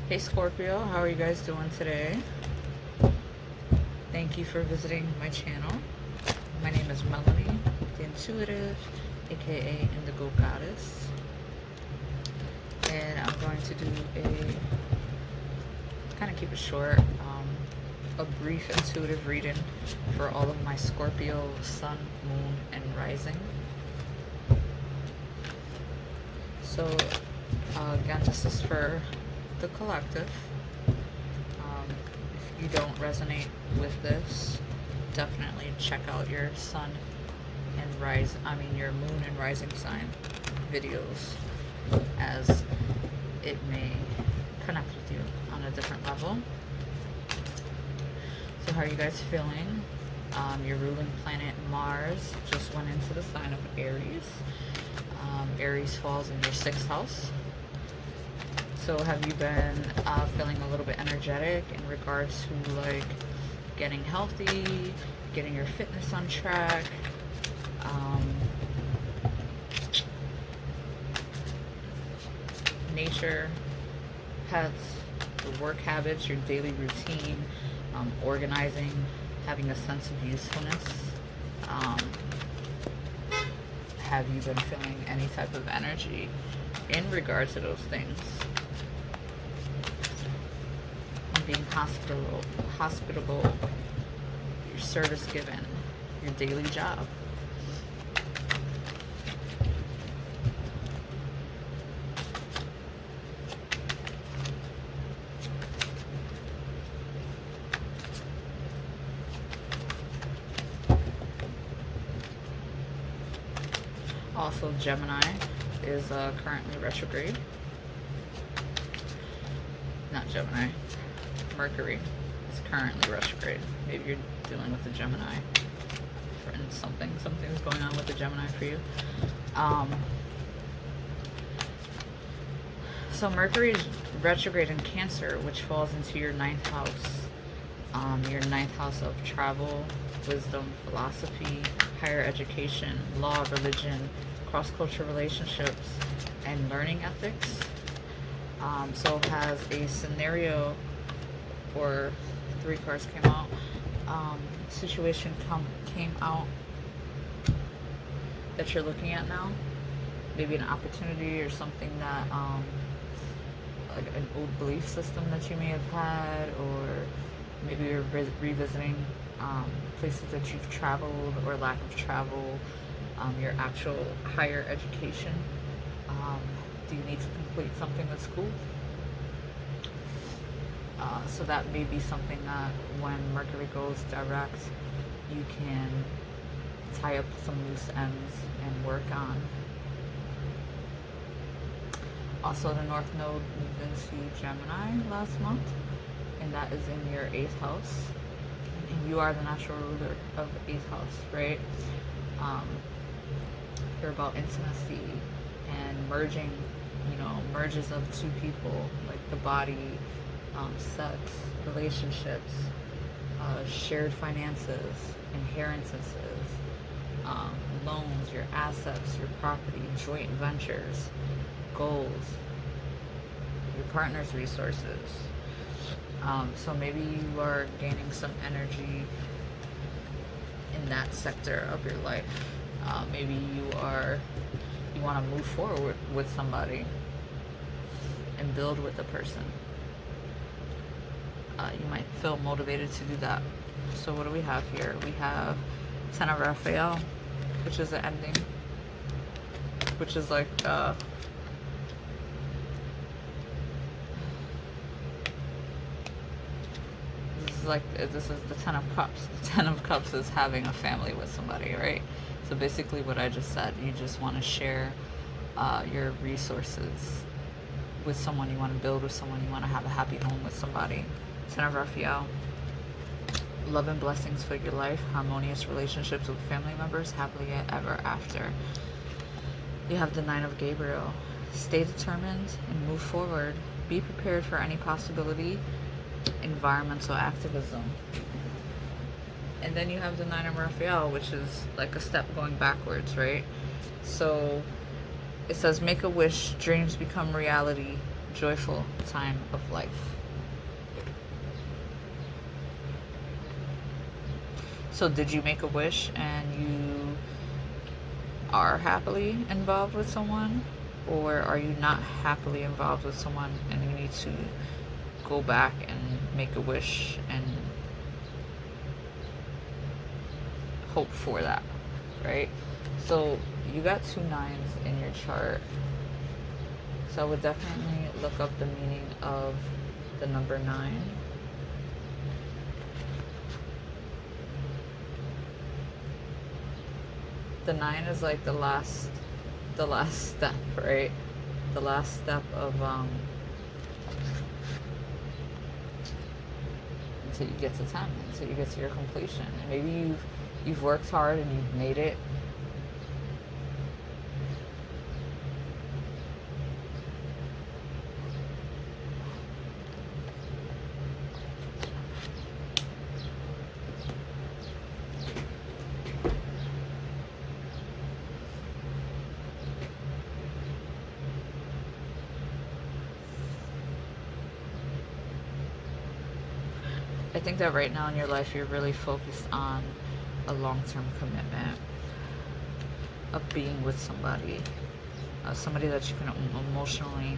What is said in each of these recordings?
Hey Scorpio, how are you guys doing today? Thank you for visiting my channel. My name is Melanie, the Intuitive, aka Indigo Goddess. And I'm going to do kind of keep it short, a brief intuitive reading for all of my Scorpio, Sun, Moon, and Rising. So, again, this is for the collective. If you don't resonate with this, definitely check out your Sun and your Moon and Rising sign videos, as it may connect with you on a different level. So how are you guys feeling? Your ruling planet Mars just went into the sign of Aries. Aries falls in your 6th house. So have you been feeling a little bit energetic in regards to like getting healthy, getting your fitness on track? Nature, pets, your work habits, your daily routine, organizing, having a sense of usefulness. Have you been feeling any type of energy in regards to those things? Being hospitable, your service given, your daily job. Also, Gemini is currently retrograde. Not Gemini. Mercury is currently retrograde. Maybe you're dealing with a Gemini. And something's going on with the Gemini for you. So Mercury is retrograde in Cancer, which falls into your 9th house. Your 9th house of travel, wisdom, philosophy, higher education, law, religion, cross-cultural relationships, and learning ethics. So has a scenario, or 3 cards came out, situation came out that you're looking at now. Maybe an opportunity or something that, like an old belief system that you may have had, or maybe you're revisiting places that you've traveled or lack of travel, your actual higher education. Do you need to complete something at school? So that may be something that when Mercury goes direct, you can tie up some loose ends and work on. Also, the North Node moved into Gemini last month, and that is in your 8th house. And you are the natural ruler of 8th house, right? You're about intimacy and merging, merges of 2 people, like the body, sex, relationships, shared finances, inheritances, loans, your assets, your property, joint ventures, goals, your partner's resources. So maybe you are gaining some energy in that sector of your life. Maybe you want to move forward with somebody and build with a person. You might feel motivated to do that. So what do we have here? We have 10 of Raphael, which is the ending, which is like this is the 10 of Cups. The 10 of Cups is having a family with somebody, right? So basically what I just said, you just want to share your resources with someone, you want to build with someone, you want to have a happy home with somebody. 10 of Raphael. Love and blessings for your life, harmonious relationships with family members, happily ever after. You have the 9 of Gabriel. Stay determined and move forward. Be prepared for any possibility. Environmental activism. And then you have the 9 of Raphael, which is like a step going backwards, right? So it says, make a wish, dreams become reality, joyful time of life. So did you make a wish and you are happily involved with someone? Or are you not happily involved with someone and you need to go back and make a wish and hope for that, right? So you got 2 9s in your chart. So I would definitely look up the meaning of the number 9. The 9 is like the last step, right? The last step of until you get to 10, until you get to your completion. And maybe you've worked hard and you've made it. I think that right now in your life you're really focused on a long-term commitment of being with somebody, somebody that you can emotionally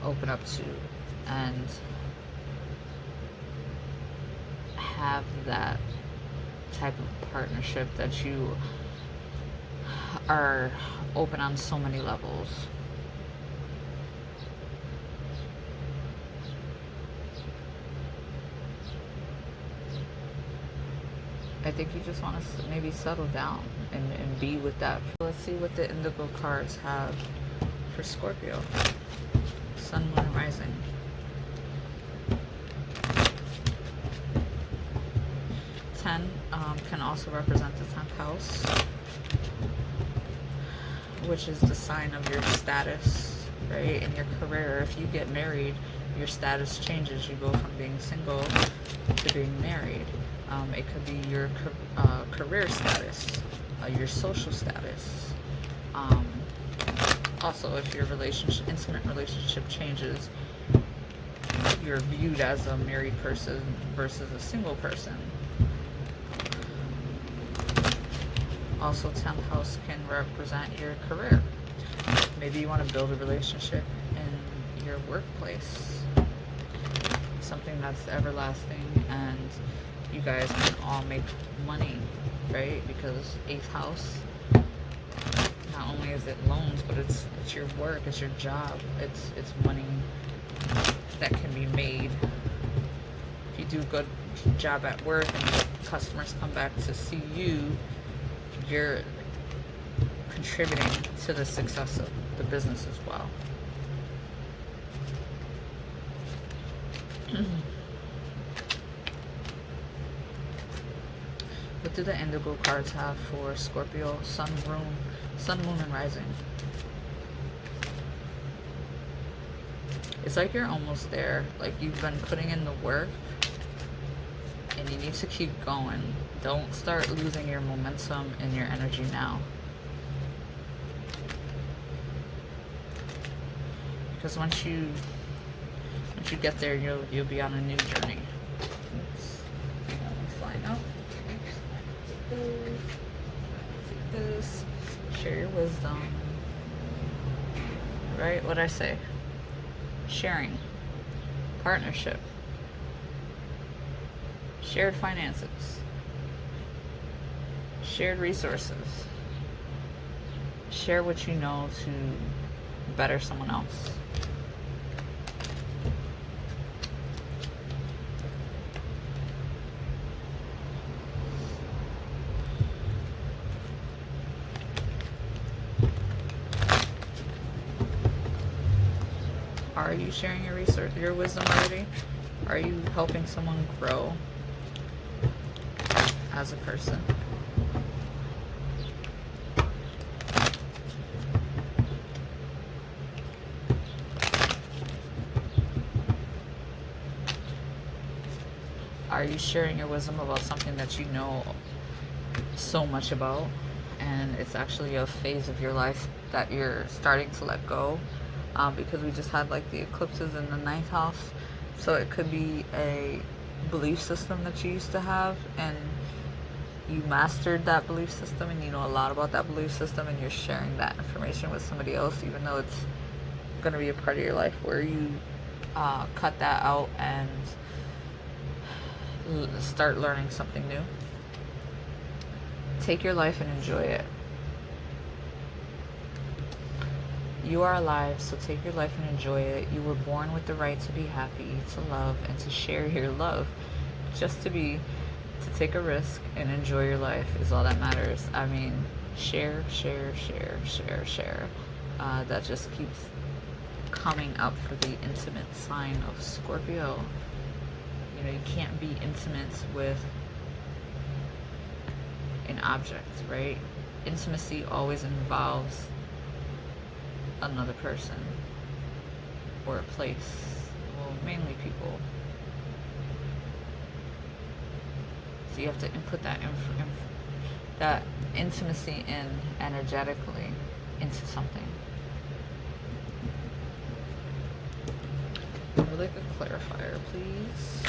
open up to and have that type of partnership that you are open on so many levels. I think you just want to maybe settle down and be with that. Let's see what the indigo cards have for Scorpio. Sun, Moon, and Rising. 10 can also represent the 10th house, which is the sign of your status, right? In your career, if you get married, your status changes. You go from being single to being married. It could be your career status, your social status. Also, if your intimate relationship changes, you're viewed as a married person versus a single person. Also, 10th house can represent your career. Maybe you want to build a relationship in your workplace, something that's everlasting, and you guys can all make money, right? Because 8th house, not only is it loans, but it's your work, it's your job, it's money that can be made. If you do a good job at work and customers come back to see you, you're contributing to the success of the business as well. What do the indigo cards have for Scorpio, Sun, Moon, and Rising? It's like you're almost there. Like you've been putting in the work and you need to keep going. Don't start losing your momentum and your energy now. Because once you get there, you'll be on a new journey. Oops. I'm flying out. Take this. Share your wisdom. Right? What'd I say? Sharing. Partnership. Shared finances. Shared resources. Share what you know to better someone else. Are you sharing your wisdom already? Are you helping someone grow as a person? Are you sharing your wisdom about something that you know so much about, and it's actually a phase of your life that you're starting to let go? because we just had like the eclipses in the ninth house. So it could be a belief system that you used to have, and you mastered that belief system, and you know a lot about that belief system, and you're sharing that information with somebody else, even though it's going to be a part of your life, where you cut that out and start learning something new. Take your life and enjoy it. You are alive, so take your life and enjoy it. You were born with the right to be happy, to love, and to share your love. Just to take a risk and enjoy your life is all that matters. I mean, share. That just keeps coming up for the intimate sign of Scorpio. You know, you can't be intimate with an object, right? Intimacy always involves another person or a place. Well, mainly people. So you have to input that intimacy in energetically into something. I would like a clarifier, please.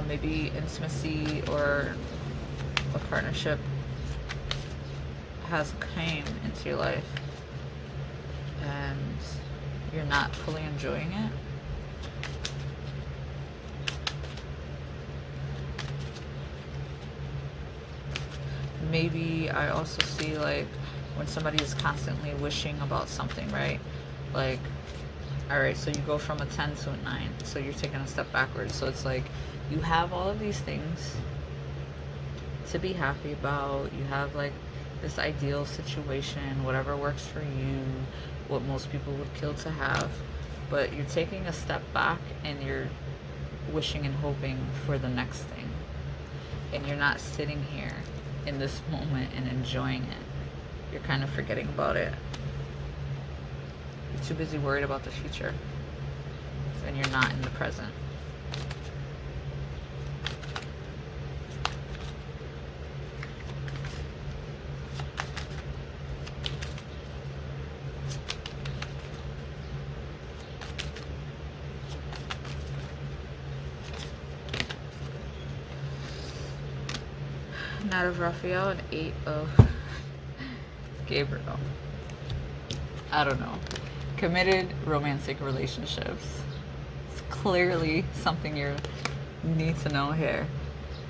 Maybe intimacy or a partnership has came into your life and you're not fully enjoying it. Maybe I also see like when somebody is constantly wishing about something, right? Like, all right, so you go from a 10 to a 9, so you're taking a step backwards. So it's like you have all of these things to be happy about. You have like this ideal situation, whatever works for you, what most people would kill to have, but you're taking a step back and you're wishing and hoping for the next thing, and you're not sitting here in this moment and enjoying it. You're kind of forgetting about it. You're too busy worried about the future, and you're not in the present. Knight of Raphael and 8 of Gabriel. I don't know. Committed romantic relationships. It's clearly something you need to know here.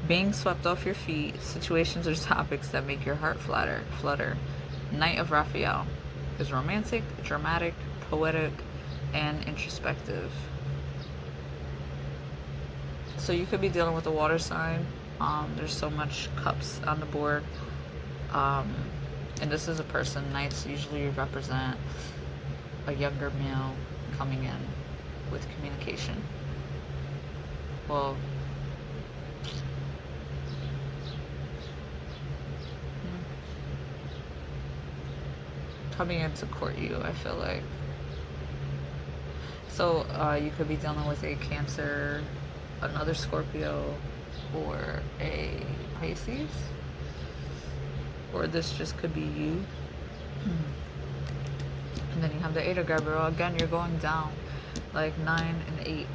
Being swept off your feet, situations or topics that make your heart flutter. Knight of Raphael is romantic, dramatic, poetic, and introspective. So you could be dealing with a water sign. There's so much cups on the board. And this is a person. Knights usually represent a younger male coming in with communication. Well, coming in to court you, I feel like. So you could be dealing with a Cancer, another Scorpio, or a Pisces, or this just could be you. And then you have the 8 of Gabriel. Again, you're going down like 9 and 8.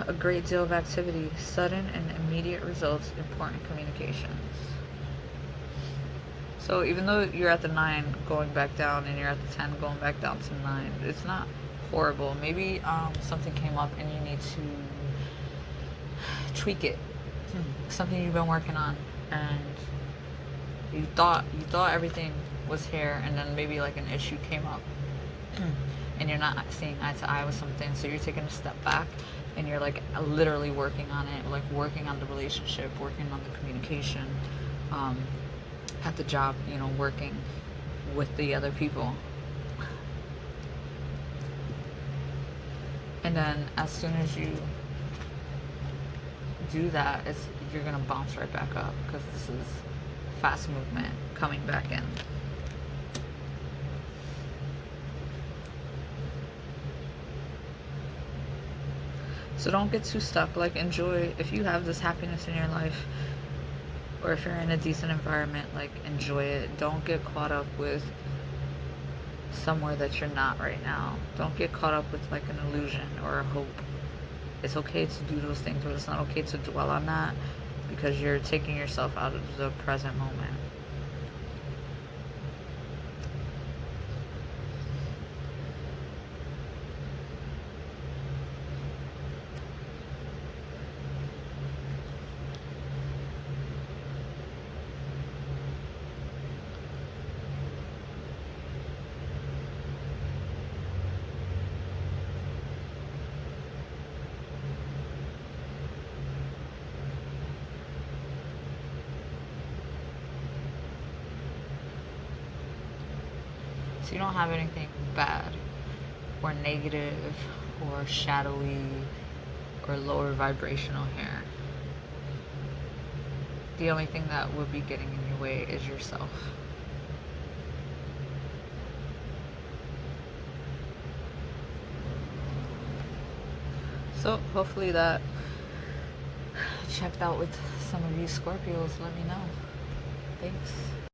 A great deal of activity, sudden and immediate results, important communications. So even though you're at the 9 going back down and you're at the 10 going back down to 9, it's not horrible. Maybe something came up and you need to tweak it. Something you've been working on, and you thought everything was here, and then maybe like an issue came up and you're not seeing eye to eye with something, so you're taking a step back and you're like literally working on it, like working on the relationship, working on the communication, at the job, you know, working with the other people. And then as soon as you do that, you're gonna bounce right back up, because this is fast movement coming back in. So don't get too stuck. Like, enjoy. If you have this happiness in your life, or if you're in a decent environment, like, enjoy it. Don't get caught up with somewhere that you're not right now. Don't get caught up with like an illusion or a hope. It's okay to do those things, but it's not okay to dwell on that, because you're taking yourself out of the present moment. So you don't have anything bad or negative or shadowy or lower vibrational here. The only thing that would be getting in your way is yourself. So hopefully that checked out with some of you Scorpios. Let me know. Thanks.